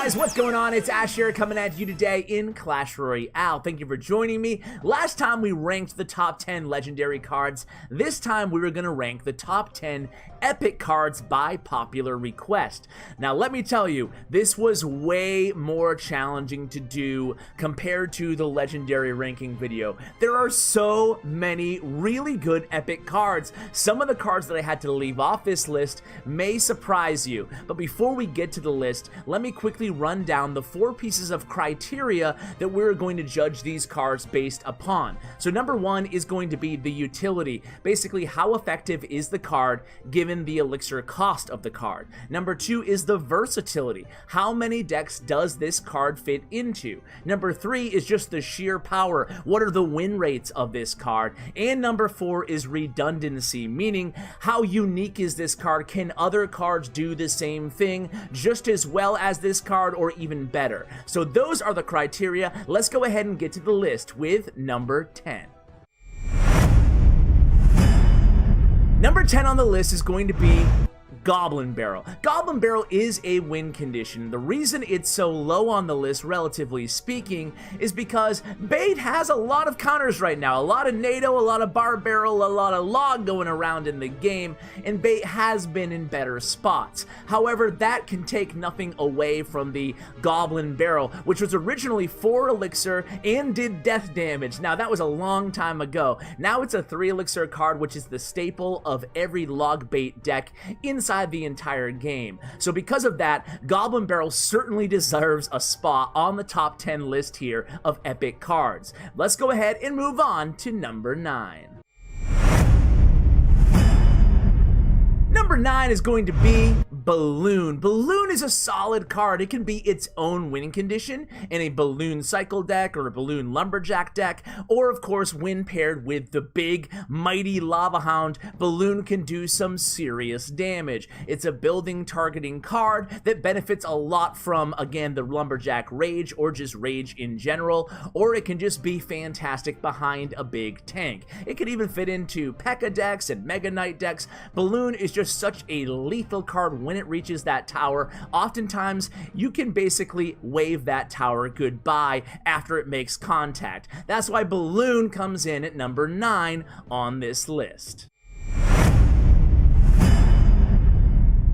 guys, what's going on? It's Ash here coming at you today in Clash Royale. Thank you for joining me. Last time we ranked the top 10 legendary cards. This time we were going to rank the top 10 epic cards by popular request. Now let me tell you, this was way more challenging to do compared to the legendary ranking video. There are so many really good epic cards. Some of the cards that I had to leave off this list may surprise you, but before we get to the list, let me quickly run down the 4 pieces of criteria that we're going to judge these cards based upon. So number 1 is going to be the utility. Basically, how effective is the card given the elixir cost of the card. Number 2 is the versatility. How many decks does this card fit into? Number 3 is just the sheer power. What are the win rates of this card? And number 4 is redundancy, meaning how unique is this card? Can other cards do the same thing just as well as this card or even better? So those are the criteria. Let's go ahead and get to the list with number 10. Number 10 on the list is going to be Goblin Barrel. Goblin Barrel is a win condition. The reason it's so low on the list, relatively speaking, is because Bait has a lot of counters right now. A lot of NATO, a lot of Bar Barrel, a lot of Log going around in the game, and Bait has been in better spots. However, that can take nothing away from the Goblin Barrel, which was originally 4 elixir and did death damage. Now, that was a long time ago. Now it's a 3 elixir card, which is the staple of every Log Bait deck inside the entire game. So because of that, Goblin Barrel certainly deserves a spot on the top 10 list here of epic cards. Let's go ahead and move on to number 9. Number 9 is going to be Balloon. Balloon is a solid card. It can be its own winning condition in a Balloon Cycle deck or a Balloon Lumberjack deck, or of course when paired with the big mighty Lava Hound, Balloon can do some serious damage. It's a building targeting card that benefits a lot from, again, the Lumberjack Rage or just Rage in general, or it can just be fantastic behind a big tank. It could even fit into P.E.K.K.A decks and Mega Knight decks. Balloon is just such a lethal card when it reaches that tower. Oftentimes, you can basically wave that tower goodbye after it makes contact. That's why Balloon comes in at number 9 on this list.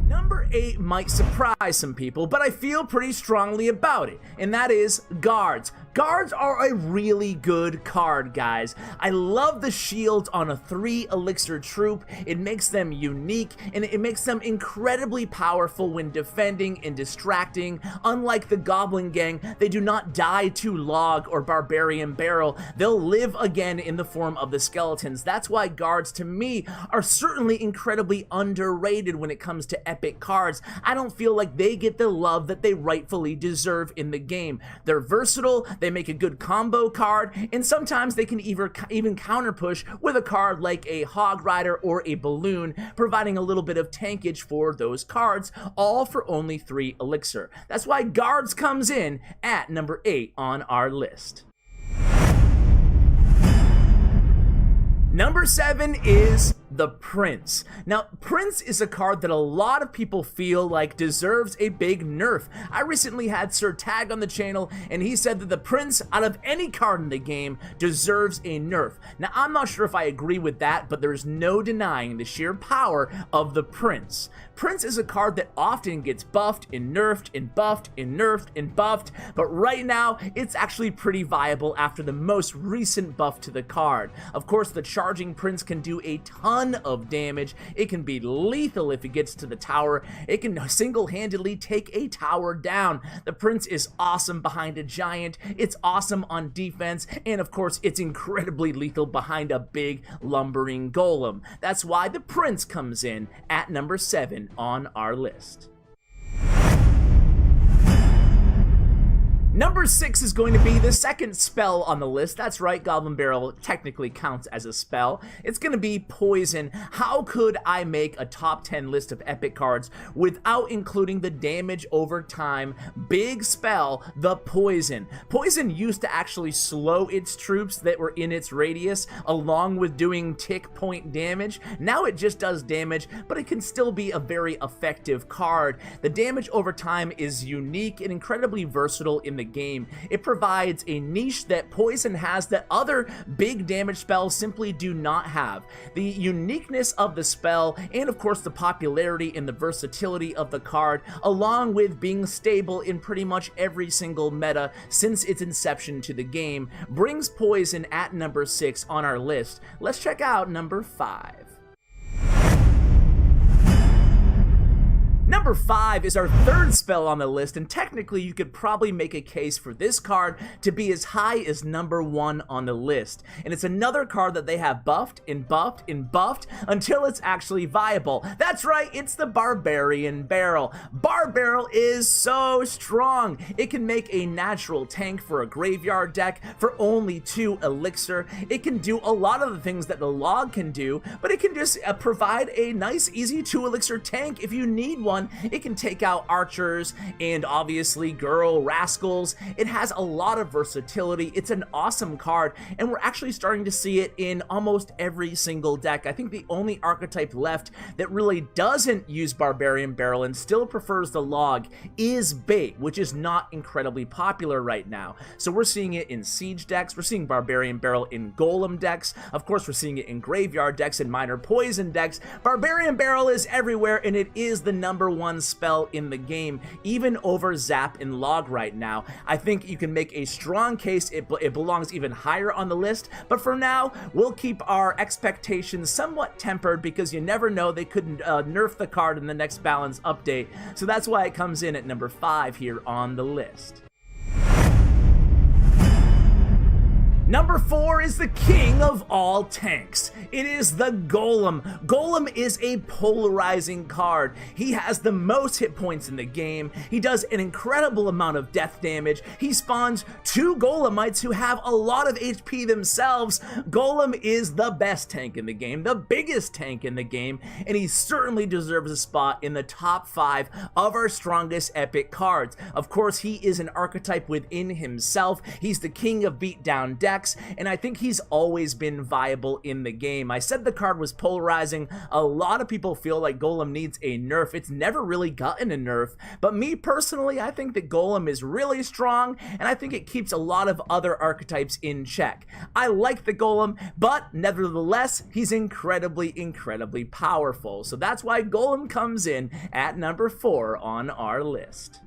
Number 8 might surprise some people, but I feel pretty strongly about it, and that is Guards. Guards are a really good card, guys. I love the shields on a 3 elixir troop. It makes them unique, and it makes them incredibly powerful when defending and distracting. Unlike the Goblin Gang, they do not die to Log or Barbarian Barrel. They'll live again in the form of the skeletons. That's why Guards, to me, are certainly incredibly underrated when it comes to epic cards. I don't feel like they get the love that they rightfully deserve in the game. They're versatile, they make a good combo card, and sometimes they can even counter push with a card like a Hog Rider or a Balloon, providing a little bit of tankage for those cards, all for only 3 elixir. That's why Guards comes in at number 8 on our list. Number 7 is the Prince. Now, Prince is a card that a lot of people feel like deserves a big nerf. I recently had Sir Tag on the channel, and he said that the Prince, out of any card in the game, deserves a nerf. Now, I'm not sure if I agree with that, but there's no denying the sheer power of the Prince. Prince is a card that often gets buffed and nerfed and buffed and nerfed and buffed, but right now, it's actually pretty viable after the most recent buff to the card. Of course, the Charging Prince can do a ton of damage. It can be lethal if it gets to the tower. It can single-handedly take a tower down. The Prince is awesome behind a giant. It's awesome on defense, and of course, it's incredibly lethal behind a big lumbering golem. That's why the Prince comes in at number 7 on our list. Number 6 is going to be the second spell on the list. That's right, Goblin Barrel technically counts as a spell. It's going to be Poison. How could I make a top 10 list of epic cards without including the damage over time big spell, the Poison? Poison used to actually slow its troops that were in its radius along with doing tick point damage. Now it just does damage, but it can still be a very effective card. The damage over time is unique and incredibly versatile in the game. It provides a niche that Poison has that other big damage spells simply do not have. The uniqueness of the spell, and of course the popularity and the versatility of the card, along with being stable in pretty much every single meta since its inception to the game, brings Poison at number 6 on our list. Let's check out number 5. Number 5 is our third spell on the list, and technically you could probably make a case for this card to be as high as number 1 on the list. And it's another card that they have buffed and buffed and buffed until it's actually viable. That's right, it's the Barbarian Barrel. Barrel is so strong. It can make a natural tank for a graveyard deck for only 2 elixir. It can do a lot of the things that the log can do, but it can just provide a nice easy 2 elixir tank if you need one. It can take out archers and obviously girl rascals. It has a lot of versatility. It's an awesome card, and we're actually starting to see it in almost every single deck. I think the only archetype left that really doesn't use Barbarian Barrel and still prefers the log is Bait, which is not incredibly popular right now. So we're seeing it in siege decks, we're seeing Barbarian Barrel in golem decks, of course we're seeing it in graveyard decks and minor poison decks. Barbarian Barrel is everywhere, and it is the number 1 spell in the game, even over Zap and Log right now. I think you can make a strong case it belongs even higher on the list, but for now, we'll keep our expectations somewhat tempered because you never know, they could nerf the card in the next balance update. So that's why it comes in at number 5 here on the list. Number 4 is the king of all tanks. It is the Golem. Golem is a polarizing card. He has the most hit points in the game. He does an incredible amount of death damage. He spawns 2 Golemites who have a lot of HP themselves. Golem is the best tank in the game, the biggest tank in the game, and he certainly deserves a spot in the top 5 of our strongest epic cards. Of course, he is an archetype within himself. He's the king of beatdown decks, and I think he's always been viable in the game. I said the card was polarizing. A lot of people feel like Golem needs a nerf. It's never really gotten a nerf, but me personally, I think that Golem is really strong, and I think it keeps a lot of other archetypes in check. I like the Golem, but nevertheless, he's incredibly powerful. So that's why Golem comes in at number 4 on our list.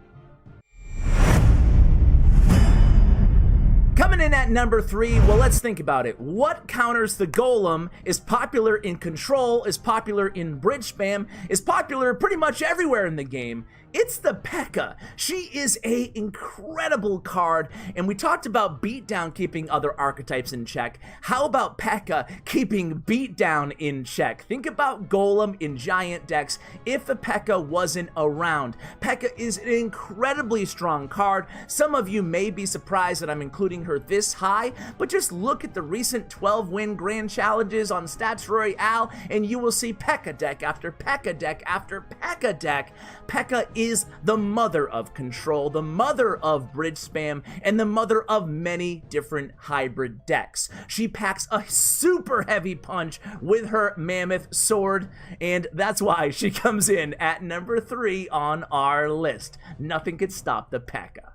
Coming in at number 3, well, let's think about it. What counters the Golem, is popular in Control, is popular in Bridge Spam, is popular pretty much everywhere in the game? It's the P.E.K.K.A. She is a incredible card, and we talked about Beatdown keeping other archetypes in check. How about P.E.K.K.A. keeping Beatdown in check? Think about Golem in giant decks if the P.E.K.K.A. wasn't around. P.E.K.K.A. is an incredibly strong card. Some of you may be surprised that I'm including her this high, but just look at the recent 12-win grand challenges on Stats Royale, and you will see P.E.K.K.A. deck after P.E.K.K.A. deck after P.E.K.K.A. deck. P.E.K.K.A. is the mother of Control, the mother of Bridge Spam, and the mother of many different hybrid decks. She packs a super heavy punch with her mammoth sword, and that's why she comes in at number 3 on our list. Nothing could stop the P.E.K.K.A.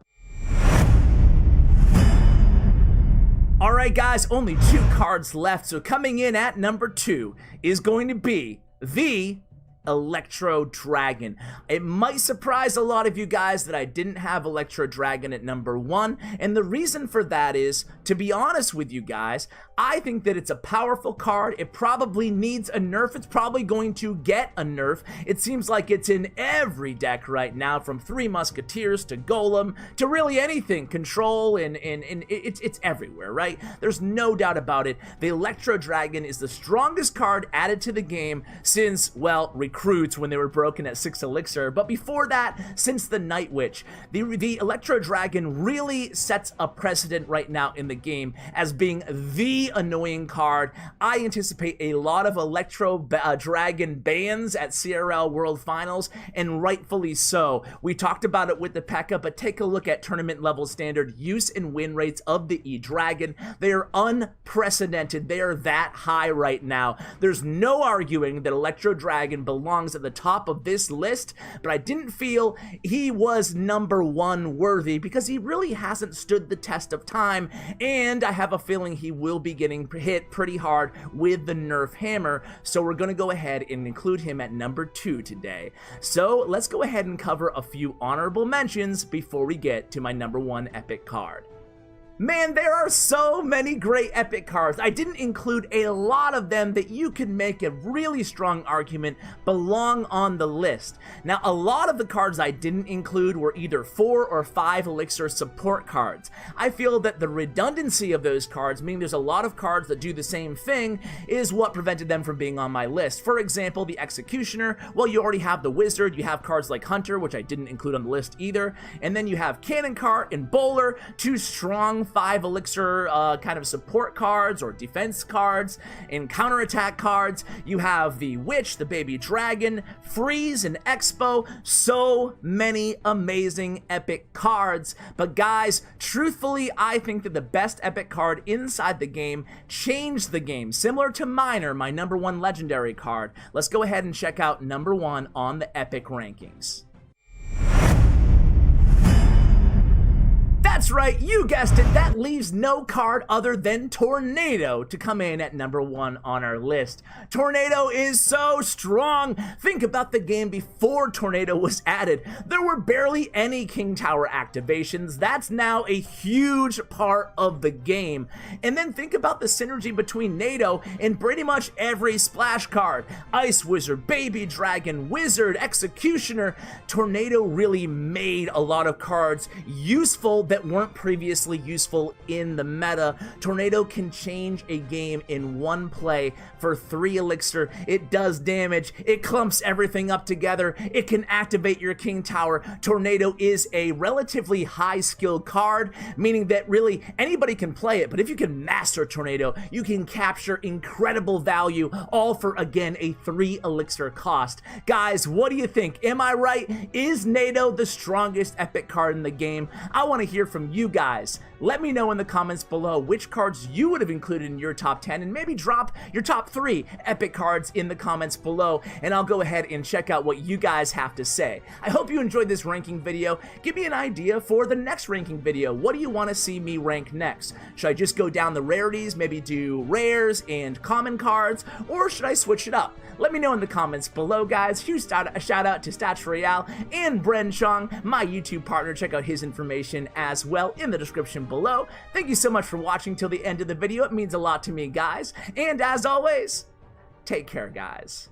Alright guys, only 2 cards left, so coming in at number 2 is going to be the Electro Dragon. It might surprise a lot of you guys that I didn't have Electro Dragon at number 1, and the reason for that is, to be honest with you guys, I think that it's a powerful card. It probably needs a nerf. It's probably going to get a nerf. It seems like it's in every deck right now, from 3 Musketeers to Golem to really anything, Control, and it's everywhere, right? There's no doubt about it. The Electro Dragon is the strongest card added to the game since, well, recruits when they were broken at 6 elixir. But before that, since the Night Witch, the Electro Dragon really sets a precedent right now in the game as being the annoying card. I anticipate a lot of Electro Dragon bans at CRL World Finals, and rightfully so. We talked about it with the P.E.K.K.A, but take a look at tournament level standard use and win rates of the E-Dragon. They are unprecedented. They are that high right now. There's no arguing that Electro Dragon belongs at the top of this list, but I didn't feel he was number one worthy because he really hasn't stood the test of time, and I have a feeling he will be getting hit pretty hard with the nerf hammer, so we're going to go ahead and include him at number 2 today. So let's go ahead and cover a few honorable mentions before we get to my number 1 epic card. Man, there are so many great epic cards. I didn't include a lot of them that you could make a really strong argument belong on the list. Now, a lot of the cards I didn't include were either 4 or 5 elixir support cards. I feel that the redundancy of those cards, meaning there's a lot of cards that do the same thing, is what prevented them from being on my list. For example, the Executioner, well, you already have the Wizard, you have cards like Hunter, which I didn't include on the list either, and then you have Cannon Cart and Bowler, 2 strong 5 elixir kind of support cards or defense cards and counterattack cards. You have the Witch, the Baby Dragon, Freeze, and Expo. So many amazing epic cards. But guys, truthfully, I think that the best epic card inside the game changed the game, similar to Miner, my number 1 legendary card. Let's go ahead and check out number 1 on the epic rankings. That's right, you guessed it, that leaves no card other than Tornado to come in at number 1 on our list. Tornado is so strong. Think about the game before Tornado was added. There were barely any King Tower activations. That's now a huge part of the game. And then think about the synergy between NATO and pretty much every splash card. Ice Wizard, Baby Dragon, Wizard, Executioner. Tornado really made a lot of cards useful that weren't previously useful in the meta. Tornado can change a game in one play for 3 elixir. It does damage. It clumps everything up together. It can activate your King Tower. Tornado is a relatively high skill card, meaning that really anybody can play it, but if you can master Tornado, you can capture incredible value, all for, again, a 3 elixir cost. Guys, what do you think? Am I right? Is NATO the strongest epic card in the game? I want to hear from you guys. Let me know in the comments below which cards you would have included in your top 10, and maybe drop your top 3 epic cards in the comments below, and I'll go ahead and check out what you guys have to say. I hope you enjoyed this ranking video. Give me an idea for the next ranking video. What do you want to see me rank next? Should I just go down the rarities, maybe do rares and common cards, or should I switch it up? Let me know in the comments below, guys. Huge shout out to Clash Royale and Bren Chong, my YouTube partner. Check out his information as well in the description below. Thank you so much for watching till the end of the video. It means a lot to me, guys. And as always, take care, guys.